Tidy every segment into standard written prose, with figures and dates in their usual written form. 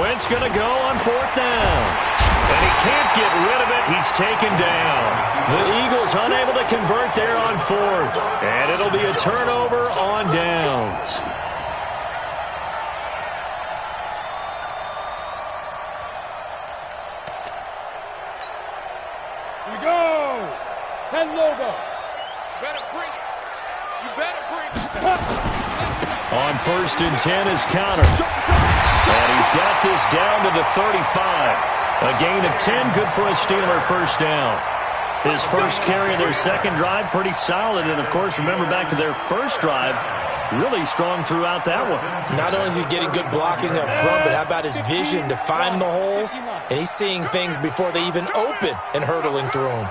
Wentz going to go on 4th down. And he can't get rid of it. He's taken down. The Eagles unable to convert there on 4th. And it'll be a turnover on downs. Here we go. 10 logo. Better bring it. You better bring it. On 1st and 10 is Connor. And he's got this down to the 35. A gain of 10, good for a Steeler first down. His first carry of their second drive, pretty solid. And, of course, remember back to their first drive, really strong throughout that one. Not only is he getting good blocking up front, but how about his vision to find the holes? And he's seeing things before they even open and hurtling through them.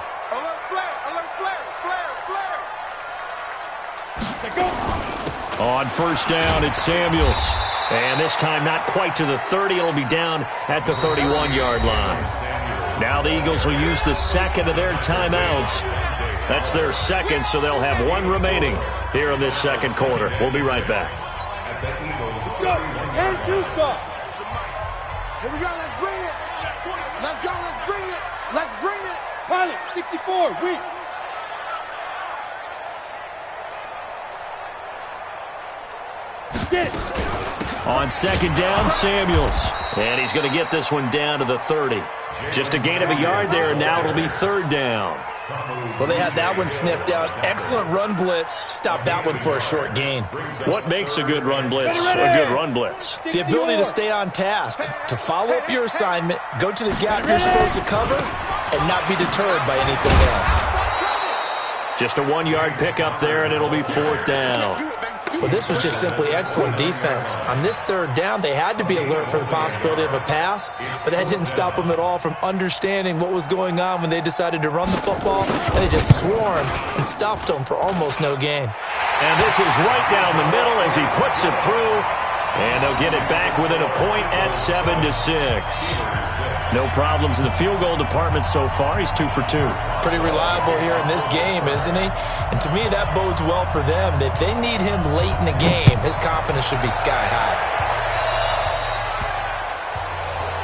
On 1st down, it's Samuels. And this time not quite to the 30. It'll be down at the 31-yard line. Now the Eagles will use the second of their timeouts. That's their second, so they'll have one remaining here in this second quarter. We'll be right back. Let's go. And Tucson. Here we go. Let's bring it. Let's go. Let's bring it. Let's bring it. Pilot, 64. Weak. Get it. On 2nd down, Samuels. And he's going to get this one down to the 30. Just a gain of a yard there, and now it'll be 3rd down. Well, they had that one sniffed out. Excellent run blitz. Stop that one for a short gain. What makes a good run blitz a good run blitz? The ability to stay on task, to follow up your assignment, go to the gap you're supposed to cover, and not be deterred by anything else. Just a 1-yard pickup there, and it'll be 4th down. Well, this was just simply excellent defense. On this 3rd down, they had to be alert for the possibility of a pass, but that didn't stop them at all from understanding what was going on when they decided to run the football, and they just swarmed and stopped them for almost no gain. And this is right down the middle as he puts it through, and they'll get it back within a point at 7-6. No problems in the field goal department so far. He's 2 for 2. Pretty reliable here in this game, isn't he? And to me, that bodes well for them. If they need him late in the game, his confidence should be sky high.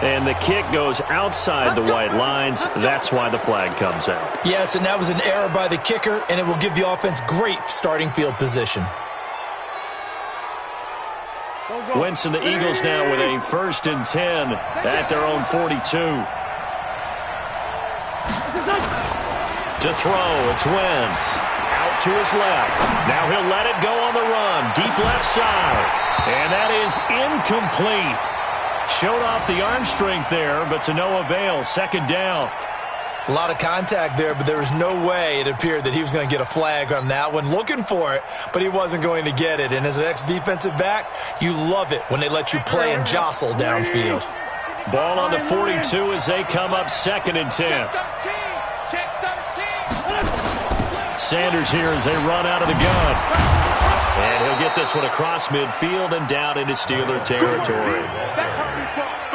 And the kick goes outside the white lines. That's why the flag comes out. Yes, and that was an error by the kicker, and it will give the offense great starting field position. Wentz and the Eagles now with a 1st and 10 at their own 42. To throw, it's Wentz. Out to his left. Now he'll let it go on the run. Deep left side. And that is incomplete. Showed off the arm strength there, but to no avail. 2nd down. A lot of contact there, but there was no way it appeared that he was going to get a flag on that one. Looking for it, but he wasn't going to get it. And as an ex-defensive back, you love it when they let you play and jostle downfield. Ball on the 42 as they come up 2nd and 10. Sanders here as they run out of the gun. And he'll get this one across midfield and down into Steeler territory.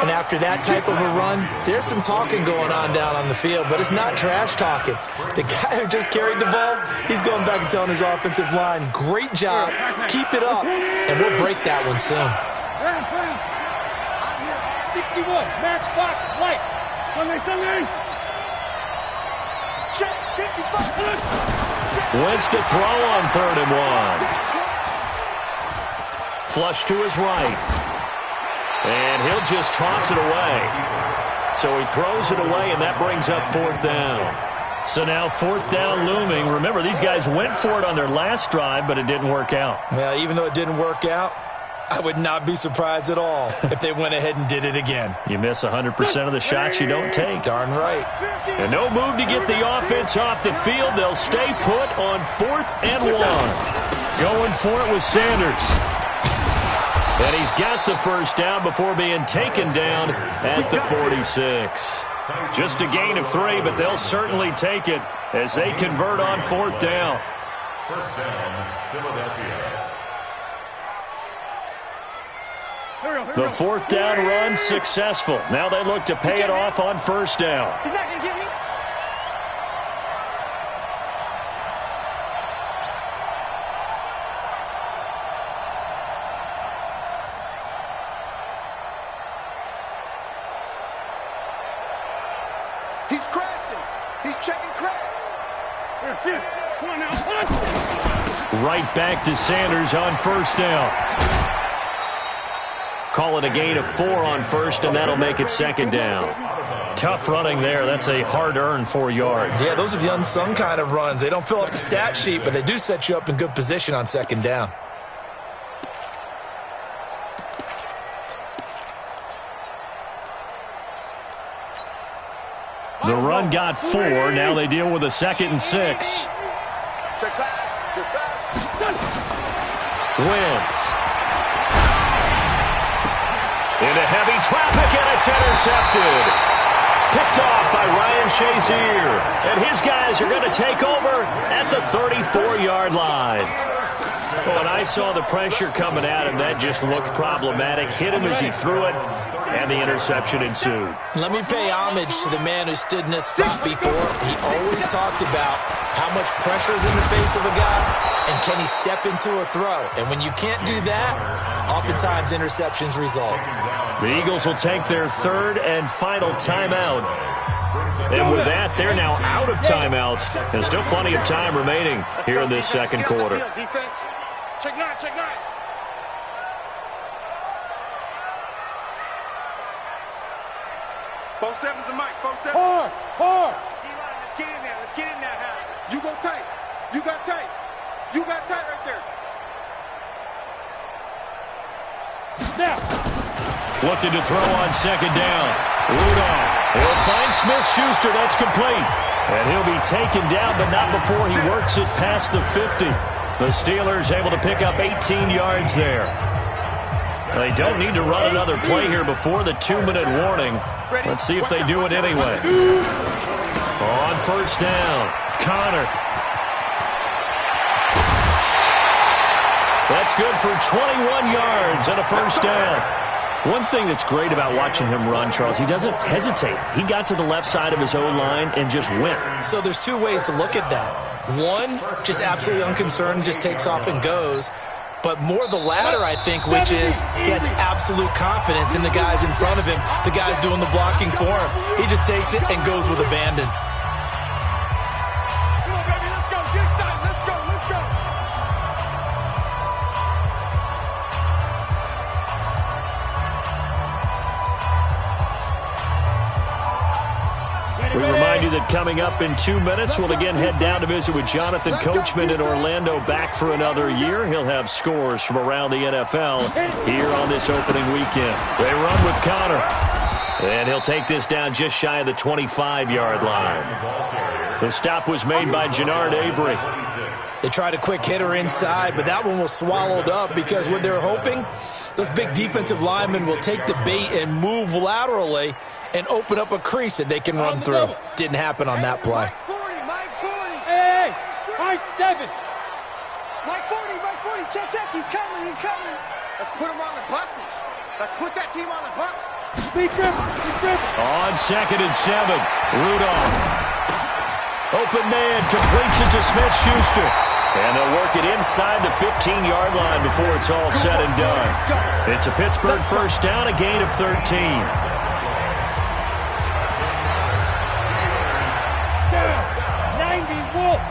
And after that type of a run, there's some talking going on down on the field, but it's not trash talking. The guy who just carried the ball, he's going back and telling his offensive line, great job, keep it up, and we'll break that one soon. 61, matchbox, light. Sunday. Check, 55. Wentz to throw on 3rd and 1. Flush to his right. And he'll just toss it away. So he throws it away, and that brings up 4th down. So now 4th down looming. Remember, these guys went for it on their last drive, but it didn't work out. Well, even though it didn't work out, I would not be surprised at all if they went ahead and did it again. You miss 100% of the shots you don't take. Darn right. And no move to get the offense off the field. They'll stay put on 4th and 1. Going for it with Sanders. And he's got the first down before being taken down at the 46. Just a gain of 3, but they'll certainly take it as they convert on 4th down. First down, Philadelphia. The 4th down run successful. Now they look to pay it off on 1st down. He's not going to get me. He's crashing. He's checking crash. Right back to Sanders on first down. Call it a gain of 4 on first, and that'll make it second down. Tough running there. That's a hard-earned 4 yards. Yeah, those are the unsung kind of runs. They don't fill up the stat sheet, but they do set you up in good position on second down. The run got 4. Now they deal with a 2nd and 6. Wentz. Into heavy traffic, and it's intercepted. Picked off by Ryan Shazier. And his guys are going to take over at the 34-yard line. When I saw the pressure coming at him, that just looked problematic. Hit him as he threw it, and the interception ensued. Let me pay homage to the man who stood in this spot before. He always talked about how much pressure is in the face of a guy, and can he step into a throw. And when you can't do that, oftentimes interceptions result. The Eagles will take their 3rd and final timeout. And with that, they're now out of timeouts. There's still plenty of time remaining here in this second quarter. Defense. Check 9, check 9. Both sevens and Mike, both sevens. Hard. Let's get in there. Let's get in there, Hal. You go tight. You got tight. You got tight right there. Now. Looking to throw on second down. Rudolph will find Smith-Schuster. That's complete. And he'll be taken down, but not before he works it past the 50. The Steelers able to pick up 18 yards there. They don't need to run another play here before the 2-minute warning. Let's see if they do it anyway. On first down, Connor. That's good for 21 yards and a first down. One thing that's great about watching him run, Charles, he doesn't hesitate. He got to the left side of his own line and just went. So there's 2 ways to look at that. One, just absolutely unconcerned, just takes off and goes. But more the latter, I think, which is he has absolute confidence in the guys in front of him, the guys doing the blocking for him. He just takes it and goes with abandon. Come on, baby, let's go. Get excited. Let's go. We remind you that coming up in 2 minutes, we'll again head down to visit with Jonathan Coachman in Orlando, back for another year. He'll have scores from around the NFL here on this opening weekend. They run with Connor, and he'll take this down just shy of the 25-yard line. The stop was made by Jannard Avery. They tried a quick hitter inside, but that one was swallowed up because what they're hoping, those big defensive linemen will take the bait and move laterally and open up a crease that they can run through. Didn't happen on that play. Mike 40, Mike 40. Hey, high 7. Mike 40, check, he's coming. Let's put him on the buses. Let's put that team on the bus. Be good. On 2nd and 7, Rudolph. Open man, completes it to Smith-Schuster. And they'll work it inside the 15-yard line before it's all said and done. It's a Pittsburgh first down, a gain of 13. 90 Wolf.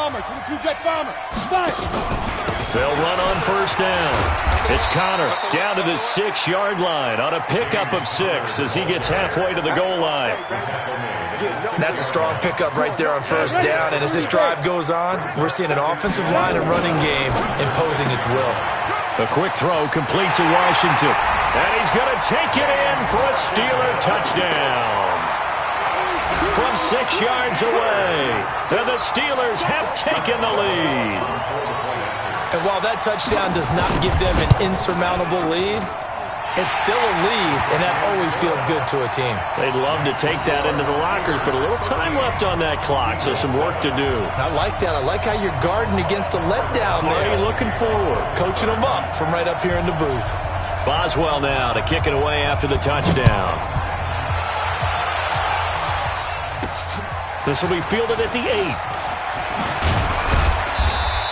22-jet bomber. 5. They'll run on first down. It's Connor down to the 6-yard line on a pickup of 6 as he gets halfway to the goal line. That's a strong pickup right there on first down, and as this drive goes on, we're seeing an offensive line and running game imposing its will. A quick throw complete to Washington. And he's going to take it in for a Steeler touchdown. From 6 yards away, and the Steelers have taken the lead. And while that touchdown does not give them an insurmountable lead, it's still a lead, and that always feels good to a team. They'd love to take that into the lockers, but a little time left on that clock, so some work to do. I like that. I like how you're guarding against a letdown there. Already looking forward. Coaching them up from right up here in the booth. Boswell now to kick it away after the touchdown. This will be fielded at the 8.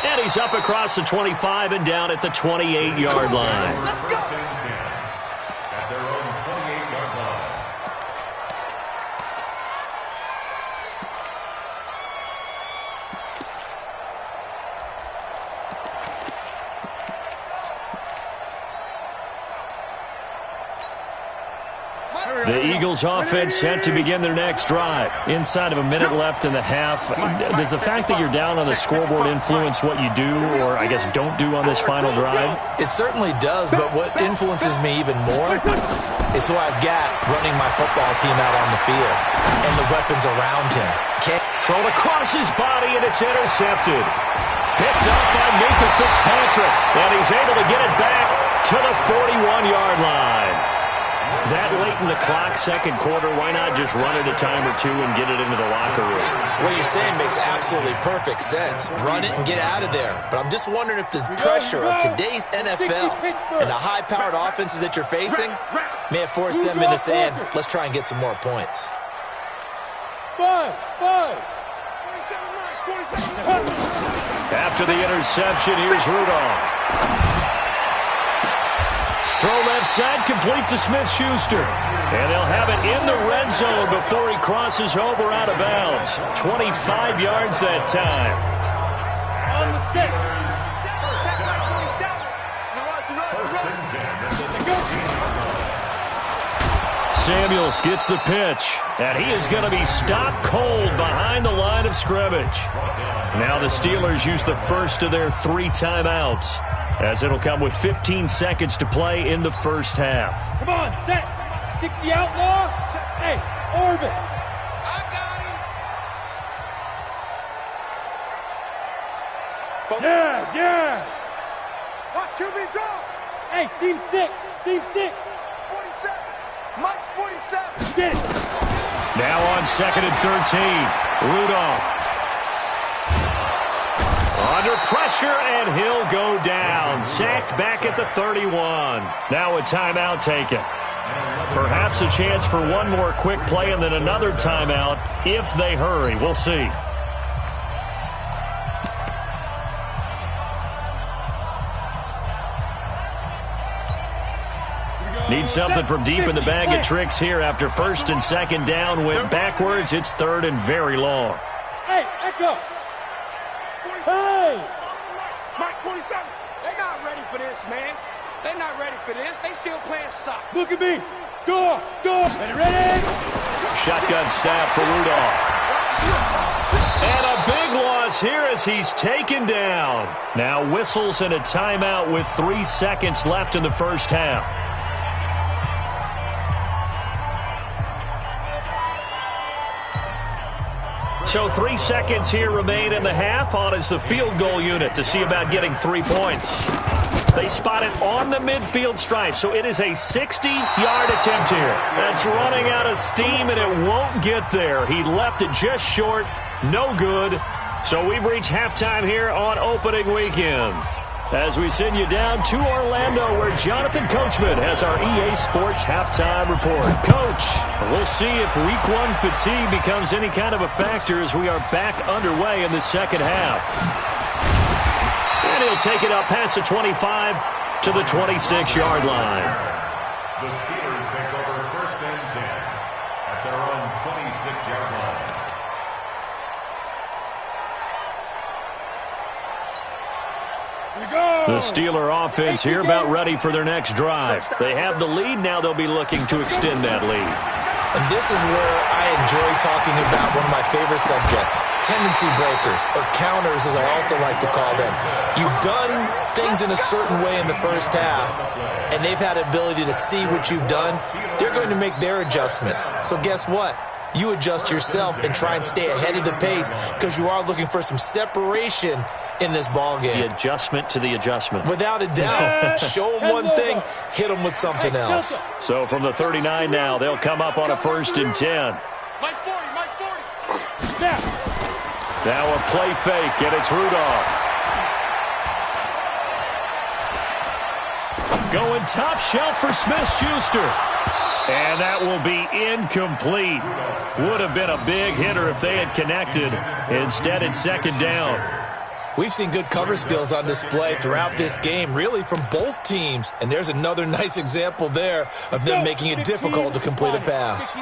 And he's up across the 25 and down at the 28-yard line. The Eagles offense set to begin their next drive. Inside of a minute left in the half. Does the fact that you're down on the scoreboard influence what you do, or I guess don't do on this final drive? It certainly does, but what influences me even more is who I've got running my football team out on the field and the weapons around him. Thrown across his body, and it's intercepted. Picked up by Minka Fitzpatrick, and he's able to get it back to the 41-yard line. That late in the clock, second quarter, why not just run it a time or two and get it into the locker room? What you're saying makes absolutely perfect sense. Run it and get out of there. But I'm just wondering if the pressure of today's NFL and the high-powered offenses that you're facing may have forced them into saying, let's try and get some more points. After the interception, here's Rudolph. Throw left side, complete to Smith-Schuster. And they'll have it in the red zone before he crosses over out of bounds. 25 yards that time. On the stick. Samuels gets the pitch, and he is going to be stopped cold behind the line of scrimmage. Now the Steelers use the first of their 3 timeouts, as it'll come with 15 seconds to play in the first half. Come on, set. 60 outlaw. Hey, orbit. I got him. Yes. Watch QB draw. Hey, seam 6. 47. Mike's 47. Get it. Now on 2nd and 13. Rudolph. Under pressure, and he'll go down. Sacked back at the 31. Now a timeout taken. Perhaps a chance for one more quick play and then another timeout if they hurry. We'll see. Need something from deep in the bag of tricks here after 1st and 2nd down. Went backwards. It's 3rd and very long. Hey, echo. Hey! Mike 47. They're not ready for this, man. They're not ready for this. They still playing soccer. Look at me. Door. Ready? Shotgun snap for Rudolph. And a big loss here as he's taken down. Now whistles and a timeout with 3 seconds left in the first half. So 3 seconds here remain in the half. On is the field goal unit to see about getting 3 points. They spot it on the midfield stripe, so it is a 60-yard attempt here. That's running out of steam, and it won't get there. He left it just short. No good. So we've reached halftime here on opening weekend. As we send you down to Orlando, where Jonathan Coachman has our EA Sports halftime report. Coach, we'll see if Week 1 fatigue becomes any kind of a factor as we are back underway in the second half. And he'll take it up past the 25 to the 26-yard line. The Steelers take over 1st and 10 at their own 26-yard line. The Steeler offense here about ready for their next drive. They have the lead. Now they'll be looking to extend that lead. And this is where I enjoy talking about one of my favorite subjects, tendency breakers, or counters as I also like to call them. You've done things in a certain way in the first half, and they've had the ability to see what you've done. They're going to make their adjustments. So guess what? You adjust yourself and try and stay ahead of the pace because you are looking for some separation in this ball game. The adjustment to the adjustment. Without a doubt. Show them one thing, hit them with something else. So from the 39 now, they'll come up on a 1st and 10. Mike 40. Now a play fake, and it's Rudolph. Going top shelf for Smith-Schuster. And that will be incomplete. Would have been a big hitter if they had connected. Instead, it's 2nd down. We've seen good cover skills on display throughout this game, really from both teams. And there's another nice example there of them making it difficult to complete a pass.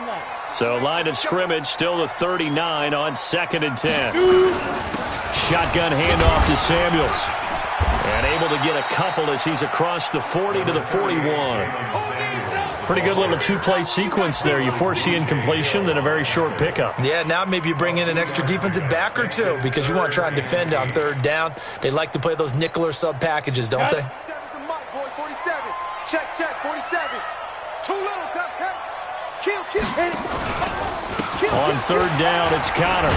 So line of scrimmage still the 39 on 2nd and 10. Shotgun handoff to Samuels. And able to get a couple as he's across the 40 to the 41. Pretty good little two-play sequence there. You force the incompletion, then a very short pickup. Yeah, now maybe you bring in an extra defensive back or two because you want to try and defend on third down. They like to play those nickel or sub packages, don't they? Check, 47. Too little, cut. Kill. On third down, it's Connor.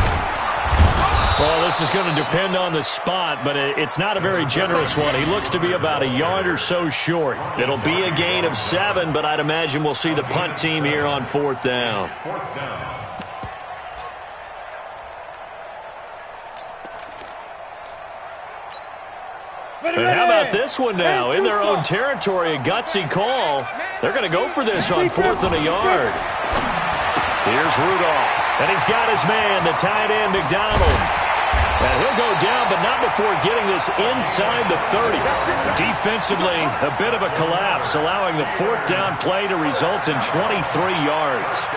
Well, this is going to depend on the spot, but it's not a very generous one. He looks to be about a yard or so short. It'll be a gain of 7, but I'd imagine we'll see the punt team here on fourth down. And how about this one now? In their own territory, a gutsy call. They're going to go for this on 4th and a yard. Here's Rudolph, and he's got his man, the tight end, McDonald. And he'll go down, but not before getting this inside the 30. Defensively, a bit of a collapse, allowing the fourth down play to result in 23 yards.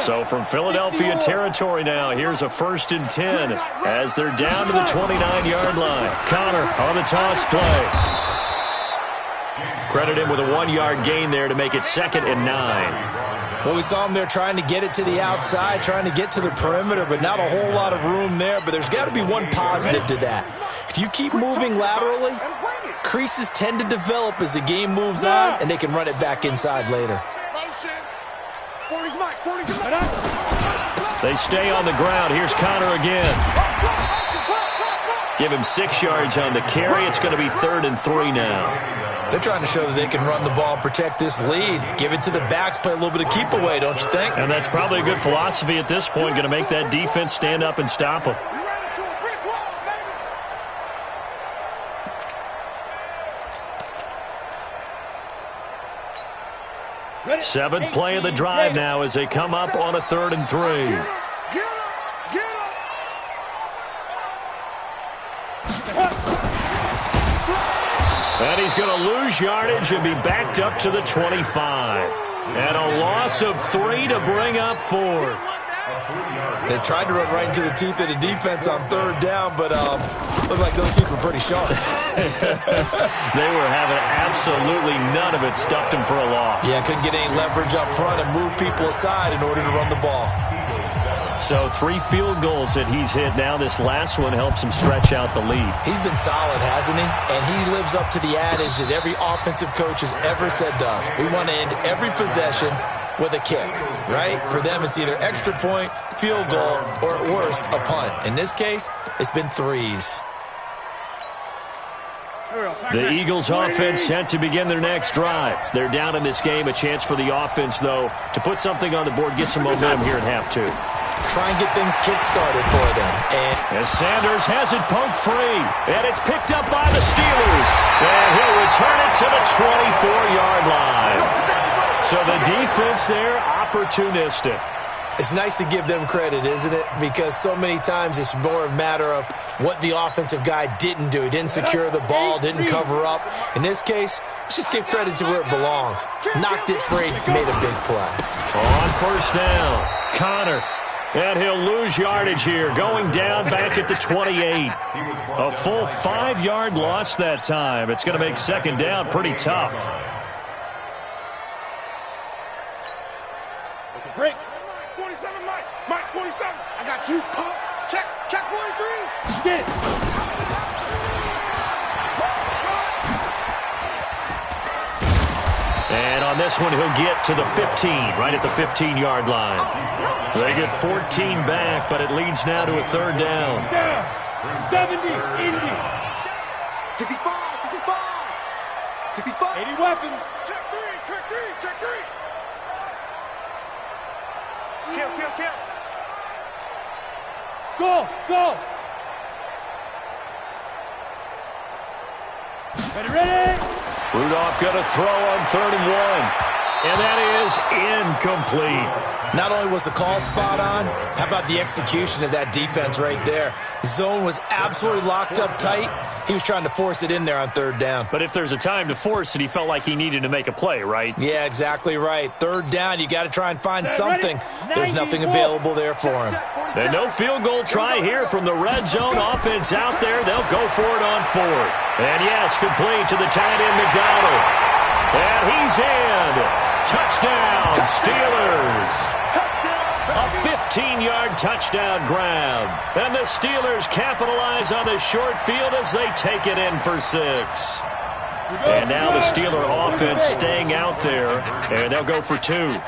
So from Philadelphia territory now, here's a 1st and 10 as they're down to the 29-yard line. Connor on the toss play. Credit him with a 1-yard gain there to make it 2nd and 9. Well, we saw him there trying to get it to the outside, trying to get to the perimeter, but not a whole lot of room there. But there's got to be one positive to that. If you keep moving laterally, creases tend to develop as the game moves on, and they can run it back inside later. They stay on the ground. Here's Connor again. Give him 6 yards on the carry. It's going to be 3rd and 3 now. They're trying to show that they can run the ball and protect this lead. Give it to the backs, play a little bit of keep away, don't you think? And that's probably a good philosophy at this point. Going to make that defense stand up and stop them. 7th play of the drive now as they come up on a 3rd and 3. And he's going to lose yardage and be backed up to the 25. And a loss of 3 to bring up 4th. They tried to run right into the teeth of the defense on 3rd down, but looked like those teeth were pretty sharp. They were having absolutely none of it, stuffed him for a loss. Yeah, couldn't get any leverage up front and move people aside in order to run the ball. So 3 field goals that he's hit now. This last one helps him stretch out the lead. He's been solid, hasn't he? And he lives up to the adage that every offensive coach has ever said to us. We want to end every possession with a kick, right? For them, it's either extra point, field goal, or at worst, a punt. In this case, it's been 3s. The Eagles offense set to begin their next drive. They're down in this game. A chance for the offense, though, to put something on the board, get some momentum here at half 2. Try and get things kick-started for them. And as Sanders has it poked free, and it's picked up by the Steelers. And he'll return it to the 24-yard line. So the defense there, opportunistic. It's nice to give them credit, isn't it? Because so many times it's more a matter of what the offensive guy didn't do. He didn't secure the ball, didn't cover up. In this case, let's just give credit to where it belongs. Knocked it free, made a big play. On 1st down, Connor. And he'll lose yardage here, going down back at the 28. A full 5-yard loss that time. It's going to make 2nd down pretty tough. Break. 27, Mike. Mike, 27. I got you. Check 43. Get it. And on this one, he'll get to the 15, right at the 15-yard line. They get 14 back, but it leads now to a 3rd down. 70, Indy. 65. 80 weapon. Check 3. Kill. Go. Ready. Rudolph going to throw on 3rd and 1. And that is incomplete. Not only was the call spot on, how about the execution of that defense right there? Zone was absolutely locked up tight. He was trying to force it in there on 3rd down. But if there's a time to force it, he felt like he needed to make a play, right? Yeah, exactly right. 3rd down, you got to try and find something. There's nothing available there for him. And no field goal try here from the red zone offense out there. They'll go for it on 4th. And yes, complete to the tight end McDonald. And he's in. Touchdown, Steelers. A 15-yard touchdown grab. And the Steelers capitalize on the short field as they take it in for 6. And now the Steeler offense staying out there, and they'll go for 2.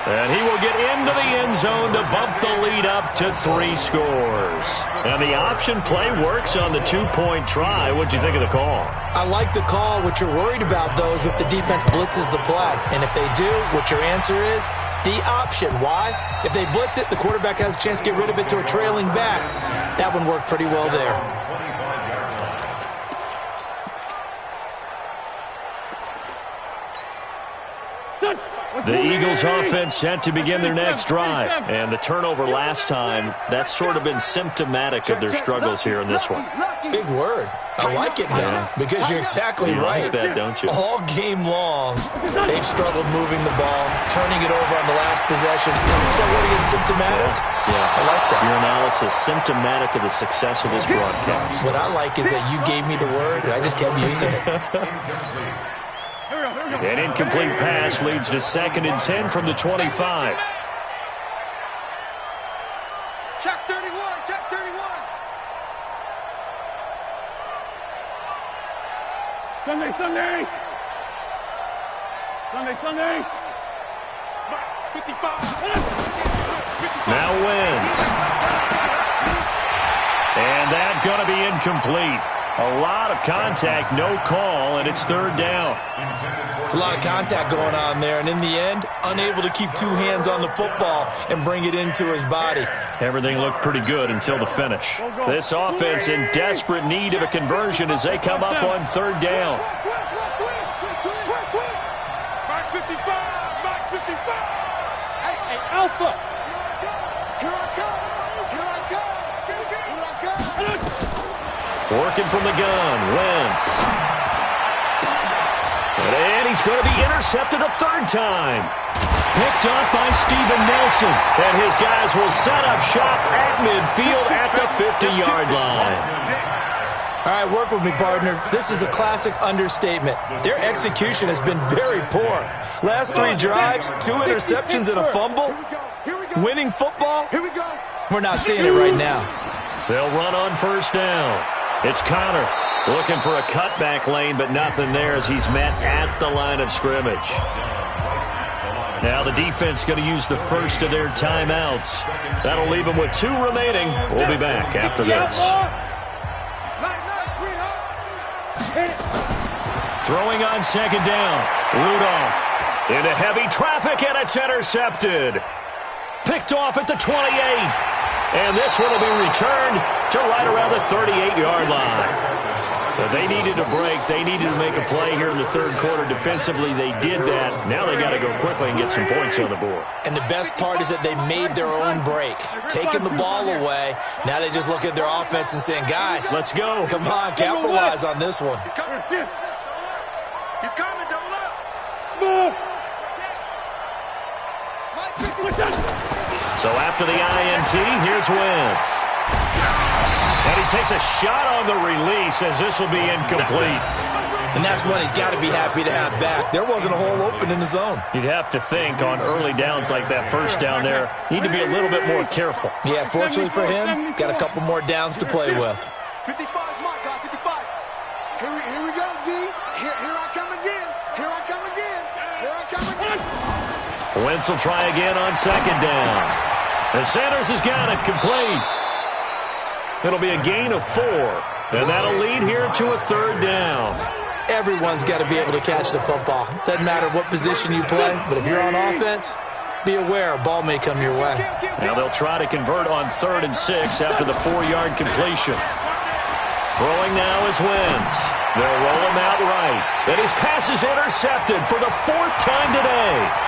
And he will get into the end zone to bump the lead up to 3 scores. And the option play works on the 2-point try. What'd you think of the call? I like the call. What you're worried about, though, is if the defense blitzes the play. And if they do, what your answer is? The option. Why? If they blitz it, the quarterback has a chance to get rid of it to a trailing back. That one worked pretty well there. The Eagles offense set to begin their next drive. And the turnover last time, that's sort of been symptomatic of their struggles here in this one. Big word. I like it, though, because you're exactly right. You like that, don't you? All game long, they've struggled moving the ball, turning it over on the last possession. Is that what again, symptomatic? Yeah. I like that. Your analysis, symptomatic of the success of this broadcast. What I like is that you gave me the word, and I just kept using it. An incomplete pass leads to 2nd and 10 from the 25. Check 31, check 31. Sunday, Sunday. Sunday, Sunday. 55. Now wins. And that's going to be incomplete. A lot of contact, no call, and it's 3rd down. It's a lot of contact going on there, and in the end, unable to keep 2 hands on the football and bring it into his body. Everything looked pretty good until the finish. This offense in desperate need of a conversion as they come up on 3rd down. Mark 55, Mark 55. Hey, Alpha. Here I come, here I come, here I come. Working from the gun, Wentz. And he's going to be intercepted a 3rd time. Picked off by Steven Nelson. And his guys will set up shop at midfield at the 50-yard line. All right, work with me, partner. This is a classic understatement. Their execution has been very poor. Last 3 drives, 2 interceptions and a fumble. Winning football? Here we go. We're not seeing it right now. They'll run on 1st down. It's Connor looking for a cutback lane, but nothing there as he's met at the line of scrimmage. Now the defense going to use the first of their timeouts. That'll leave them with 2 remaining. We'll be back after this. Throwing on 2nd down. Rudolph into heavy traffic, and it's intercepted. Picked off at the 28. And this one will be returned to right around the 38-yard line. But they needed a break. They needed to make a play here in the 3rd quarter. Defensively, they did that. Now they got to go quickly and get some points on the board. And the best part is that they made their own break. Taking the ball away. Now they just look at their offense and saying, guys, let's go. Come on, capitalize on this one. He's coming. He's coming. Double up. Small. So after the INT, here's Wentz. And he takes a shot on the release as this will be incomplete. And that's one he's got to be happy to have back. There wasn't a hole open in the zone. You'd have to think on early downs like that 1st down there, need to be a little bit more careful. Yeah, fortunately for him, got a couple more downs to play with. 55 is my guy, 55. Here we go, D. Here I come again. Here I come again. Here I come again. Wentz will try again on 2nd down. And Sanders has got it complete. It'll be a gain of 4. And that'll lead here to a 3rd down. Everyone's got to be able to catch the football. Doesn't matter what position you play, but if you're on offense, be aware a ball may come your way. Now they'll try to convert on 3rd and 6 after the 4-yard completion. Throwing now is Wentz. They'll roll him out right. And his pass is intercepted for the 4th time today.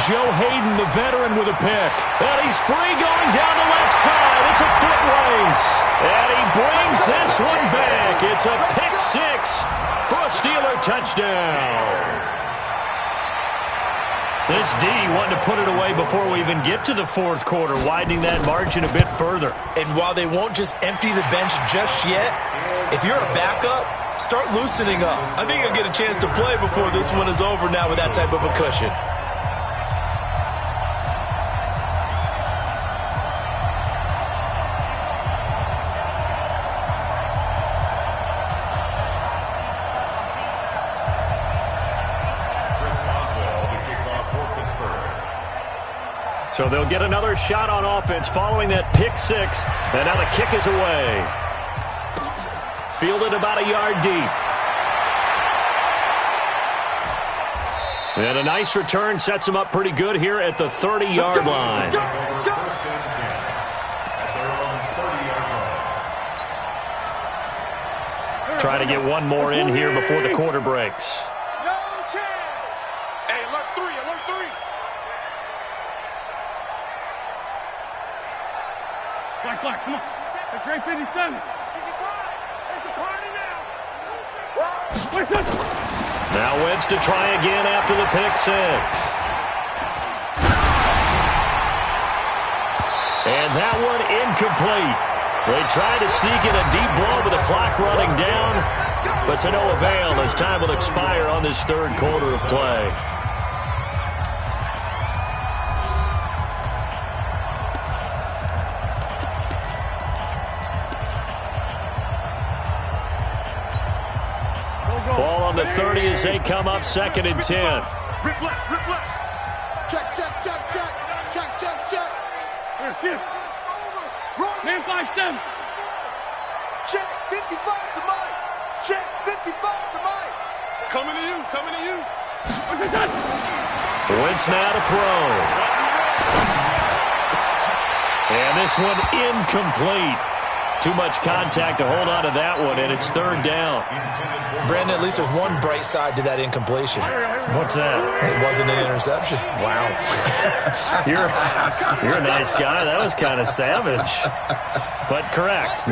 Joe Hayden, the veteran, with a pick. And he's free going down the left side. It's a foot race. And he brings this one back. It's a pick 6 for a Steeler touchdown. touchdown. This D wanting to put it away before we even get to the fourth quarter, widening that margin a bit further. And while they won't just empty the bench just yet, if you're a backup, start loosening up. I think you'll get a chance to play before this one is over now with that type of a cushion. So they'll get another shot on offense following that pick six. And now the kick is away. Fielded about a yard deep. And a nice return sets him up pretty good here at the 30-yard line. Try to get one more in here before the quarter breaks. No chance. Hey, alert three, alert three. Black, come on. That's right, 57. It's a party now. Wait, now Wentz to try again after the pick six. And that one incomplete. They tried to sneak in a deep blow with the clock running down, but to no avail as time will expire on this third quarter of play. Ball on the 30 as they come up 2nd and 10. Rip left, rip left. Check, check, check, check. Check, check, check. Here, shift. Man 5-7. Check, 55 to Mike. Check, 55 to Mike. Coming to you, coming to you. Wentz now to throw. And this one incomplete. Too much contact to hold on to that one, and it's 3rd down. Brandon, at least there's one bright side to that incompletion. What's that? It wasn't an interception. Wow. you're a nice guy. That was kind of savage. But correct.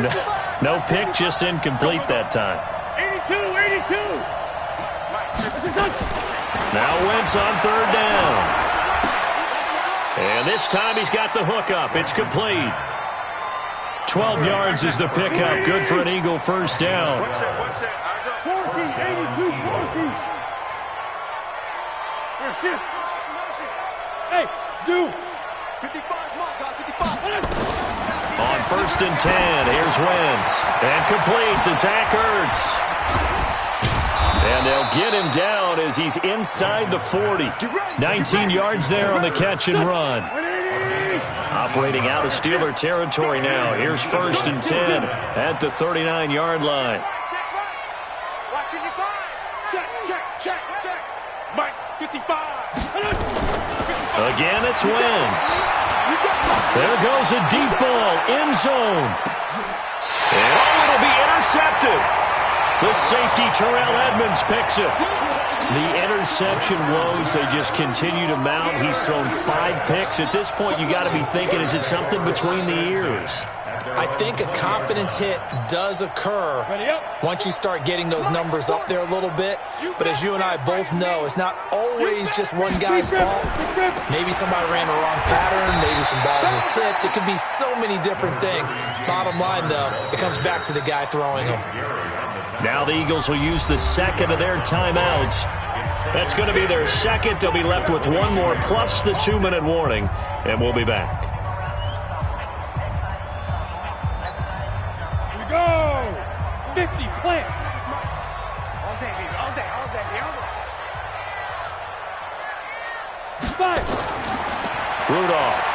No pick, just incomplete that time. 82. Now Wentz on 3rd down. And this time he's got the hook up. It's complete. 12 yards is the pickup. Good for an Eagle first down. What's that? 14, 82, 14. Here, shift. Hey, Zoo. 55, Mark, 55. On 1st and 10, here's Wentz. And complete to Zach Ertz. And they'll get him down as he's inside the 40. 19 yards there on the catch and run. Operating out of Steeler territory now. Here's 1st and 10 at the 39-yard line. Check. Mike, 55. Again, it's Wentz. There goes a deep ball, end zone. And it'll be intercepted. The safety, Terrell Edmonds, picks it. The interception woes, they just continue to mount. He's thrown 5 picks. At this point, you got to be thinking, is it something between the ears? I think a confidence hit does occur once you start getting those numbers up there a little bit. But as you and I both know, it's not always just one guy's fault. Maybe somebody ran the wrong pattern. Maybe some balls were tipped. It could be so many different things. Bottom line, though, it comes back to the guy throwing them. Now the Eagles will use the second of their timeouts. That's going to be their second. They'll be left with one more plus the 2-minute warning, and we'll be back. Here we go. 50, plant. All day, baby, all day. 5. Rudolph.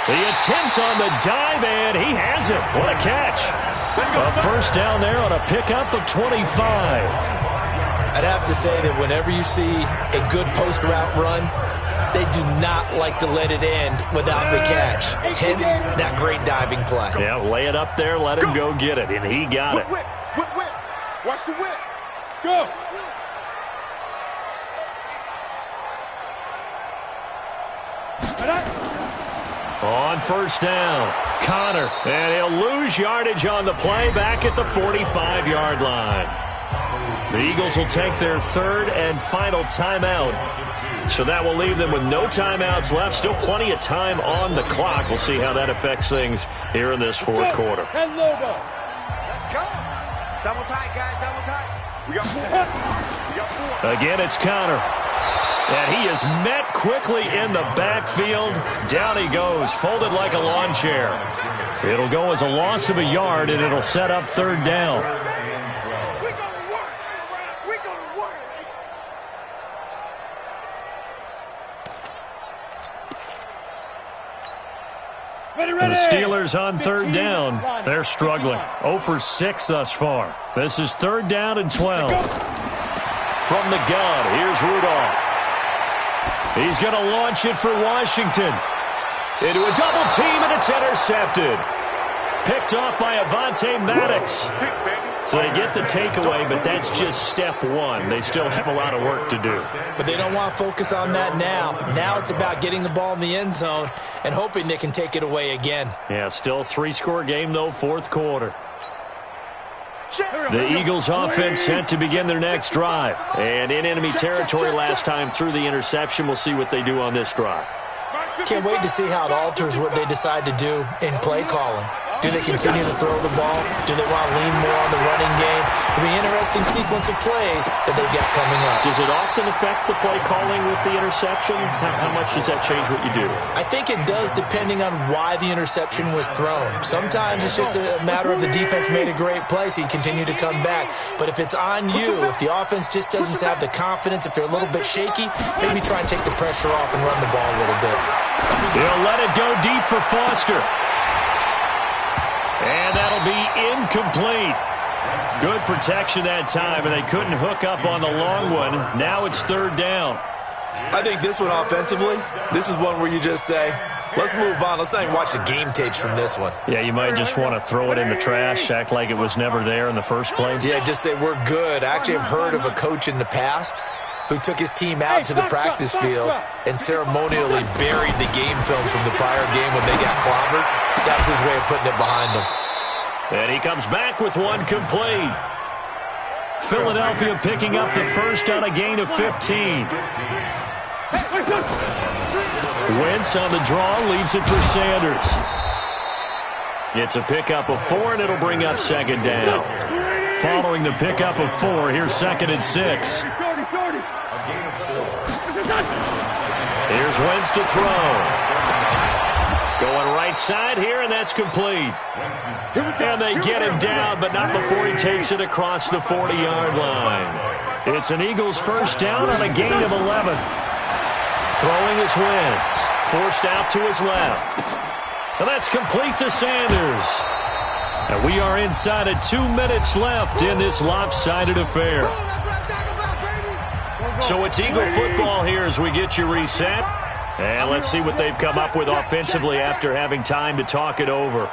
The attempt on the dive, and he has it. What a catch. A first down there on a pickup of 25. I'd have to say that whenever you see a good post route run, they do not like to let it end without the catch. Hence, that great diving play. Yeah, lay it up there, let him go get it, and he got it. Whip. Watch the whip. Go. On first down, Connor, and he'll lose yardage on the play back at the 45-yard line. The Eagles will take their third and final timeout. So that will leave them with no timeouts left. Still plenty of time on the clock. We'll see how that affects things here in this fourth quarter. Let's go. Double tight, guys. Double tight. We got 4. We got 4. Again, it's Connor. And he is met quickly in the backfield. Down he goes, folded like a lawn chair. It'll go as a loss of a yard, and it'll set up third down. We're going to work. We're going to work. The Steelers on third down. They're struggling. 0 for 6 thus far. This is third down and 12. From the gun, here's Rudolph. He's going to launch it for Washington. Into a double team, and it's intercepted. Picked off by Avonte Maddox. So they get the takeaway, but that's just step one. They still have a lot of work to do. But they don't want to focus on that now. Now it's about getting the ball in the end zone and hoping they can take it away again. Yeah, still a 3-score game, though, fourth quarter. The Eagles offense set to begin their next drive. And in enemy territory last time through the interception. We'll see what they do on this drive. Can't wait to see how it alters what they decide to do in play calling. Do they continue to throw the ball? Do they want to lean more on the running game? It'll be an interesting sequence of plays that they've got coming up. Does it often affect the play calling with the interception? How much does that change what you do? I think it does depending on why the interception was thrown. Sometimes it's just a matter of the defense made a great play, so you continue to come back. But if it's on you, if the offense just doesn't have the confidence, if they're a little bit shaky, maybe try and take the pressure off and run the ball a little bit. He'll let it go deep for Foster. And that'll be incomplete. Good protection that time, and they couldn't hook up on the long one. Now it's third down. I think this one offensively, this is one where you just say, let's move on. Let's not even watch the game tapes from this one. Yeah, you might just want to throw it in the trash, act like it was never there in the first place. Yeah, just say we're good. I actually have heard of a coach in the past who took his team out to the practice field and ceremonially buried the game film from the prior game when they got clobbered. That was his way of putting it behind them. And he comes back with one complete. Philadelphia picking up the first on a gain of 15. Wentz on the draw, leaves it for Sanders. It's a pickup of 4, and it'll bring up second down. Following the pickup of 4, here's second and 6. Here's Wentz to throw. Going right side here, and that's complete. And they get him down, but not before he takes it across the 40-yard line. It's an Eagles first down on a gain of 11. Throwing is Wentz. Forced out to his left. And that's complete to Sanders. And we are inside of 2 minutes left in this lopsided affair. So it's Eagle football here as we get you reset. And let's see what they've come up with offensively after having time to talk it over.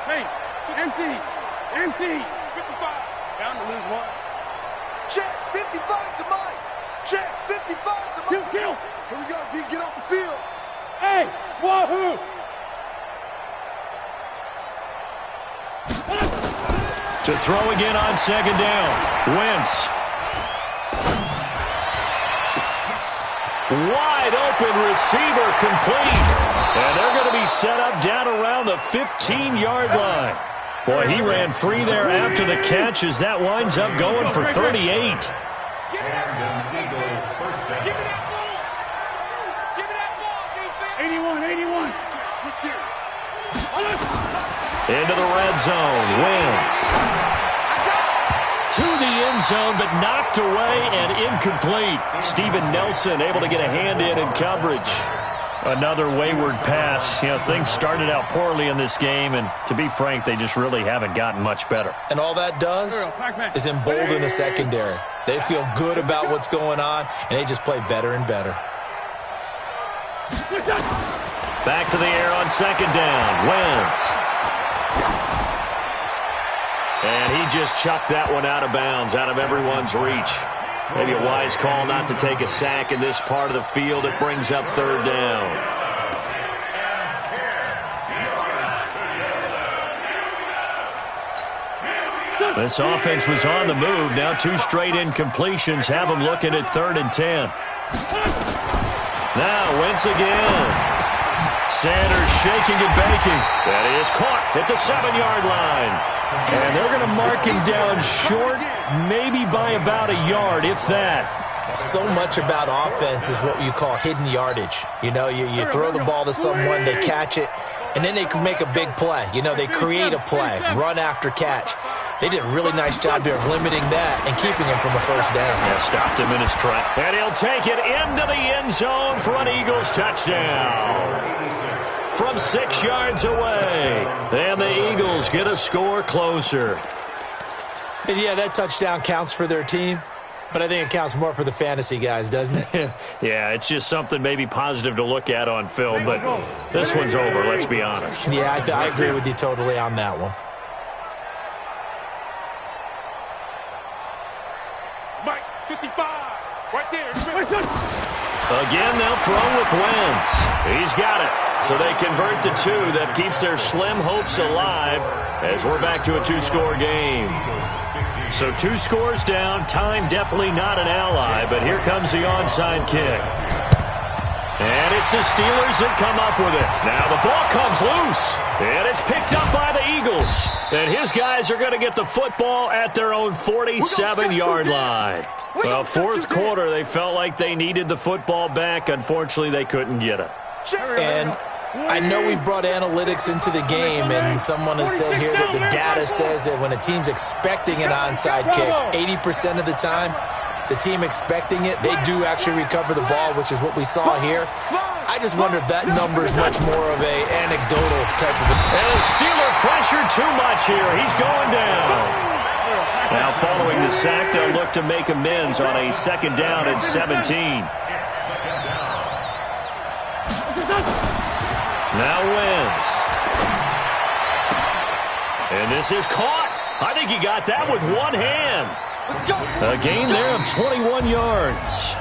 Hey, empty. 55. Down to lose 1. Check. 55 to Mike. Check. 55 to Mike. Kill. Here we go, D. Get off the field. Hey, wahoo. To throw again on second down. Wentz. Wide open receiver complete. And they're going to be set up down around the 15-yard line. Boy, he ran free there after the catch as that winds up going for 38. And an Eagles first down. Give me that ball. Give me that ball, defense. 81. Switch gears. Into the red zone. Wentz. To the end zone, but knocked away and incomplete. Steven Nelson able to get a hand in coverage. Another wayward pass. You know, things started out poorly in this game, and to be frank, they just really haven't gotten much better. And all that does is embolden a secondary. They feel good about what's going on, and they just play better and better. Back to the air on second down. Wentz. And he just chucked that one out of bounds, out of everyone's reach. Maybe a wise call not to take a sack in this part of the field. It brings up third down. This offense was on the move. Now 2 straight incompletions have them looking at 3rd and 10. Now Wentz again. Sanders shaking and baking. That is caught at the 7-yard line. And they're going to mark him down short, maybe by about a yard, if that. So much about offense is what you call hidden yardage. You know, you throw the ball to someone, they catch it, and then they can make a big play. You know, they create a play, run after catch. They did a really nice job there of limiting that and keeping him from a first down. Yeah, stopped him in his track. And he'll take it into the end zone for an Eagles touchdown. From 6 yards away. And the Eagles get a score closer. And yeah, that touchdown counts for their team. But I think it counts more for the fantasy guys, doesn't it? Yeah, it's just something maybe positive to look at on film. But this one's over, let's be honest. Yeah, I agree with you totally on that one. Mike, 55, right there. Again, they'll throw with Wentz. He's got it. So they convert the 2. That keeps their slim hopes alive as we're back to a 2-score game. So 2 scores down. Time definitely not an ally, but here comes the onside kick. And it's the Steelers that come up with it. Now the ball comes loose, and it's picked up by the Eagles. And his guys are going to get the football at their own 47-yard line. Well, 4th quarter, they felt like they needed the football back. Unfortunately, they couldn't get it. And I know we've brought analytics into the game, and someone has said here that the data says that when a team's expecting an onside kick, 80% of the time, the team expecting it, they do actually recover the ball, which is what we saw here. I just wonder if that number is much more of a anecdotal type of. And the Steeler pressure too much here. He's going down. Now following the sack, they'll look to make amends on a 2nd down and 17. Now Wentz. And this is caught. I think he got that with one hand. A gain there of 21 yards.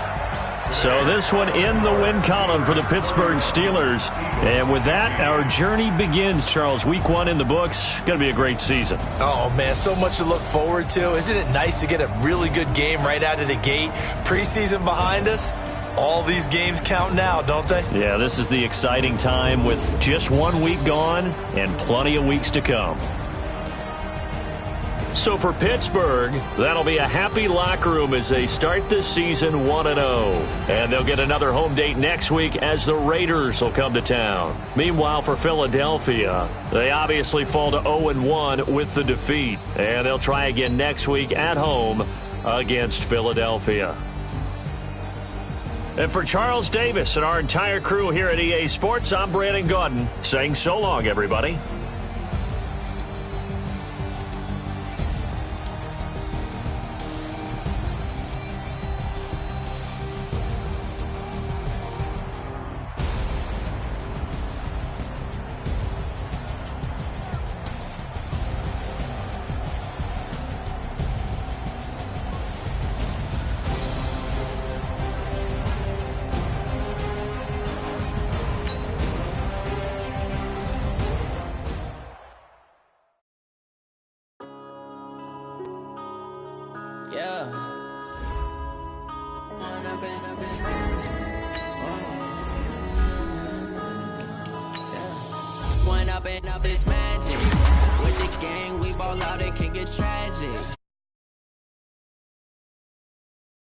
So this one in the win column for the Pittsburgh Steelers. And with that, our journey begins, Charles. Week 1 in the books. Going to be a great season. Oh, man, so much to look forward to. Isn't it nice to get a really good game right out of the gate? Preseason behind us. All these games count now, don't they? Yeah, this is the exciting time with just 1 week gone and plenty of weeks to come. So for Pittsburgh, that'll be a happy locker room as they start the season 1-0. And they'll get another home date next week as the Raiders will come to town. Meanwhile, for Philadelphia, they obviously fall to 0-1 with the defeat. And they'll try again next week at home against Philadelphia. And for Charles Davis and our entire crew here at EA Sports, I'm Brandon Gaudin saying so long, everybody. Up this magic. With the gang, we ball out, it can get tragic.